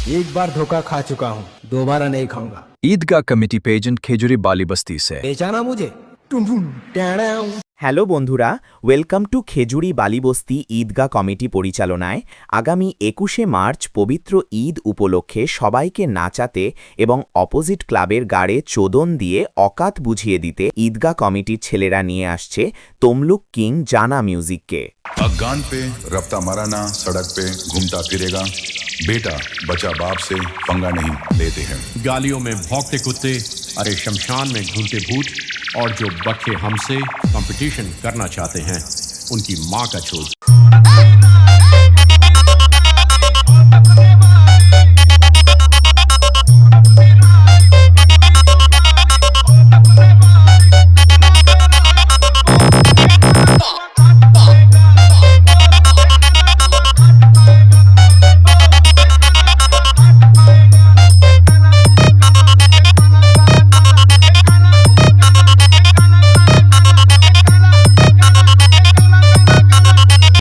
एक बार धोखा खा चुका हूँ, दोबारा नहीं खाऊंगा। ईदगाह कमेटी पे एजेंट खेजুরি बाली बस्ती से। बेचाना मुझे टुन टुन टैड़ाऊ। হ্যালো বন্ধুরা, ওয়েলকাম টু খেজুরি বালিবস্তি ঈদগাহ কমিটি পরিচালনায় আগামী ২১শে মার্চ পবিত্র ঈদ উপলক্ষে সবাইকে নাচাতে এবং অপোজিট ক্লাবের গাড়ে চোদন দিয়ে অকাত বুঝিয়ে দিতে ঈদগাহ কমিটির ছেলেরা নিয়ে আসছে তমলুক কিং জানা মিউজিককে। अफगान पे रफ्ता मराना, सड़क पे घूमता फिरेगा, बेटा बचा बाप से पंगा नहीं लेते हैं। गालियों में भौंकते कुत्ते, अरे शमशान में घूमते भूत, और जो बच्चे हमसे कंपटीशन करना चाहते हैं उनकी माँ का चोद।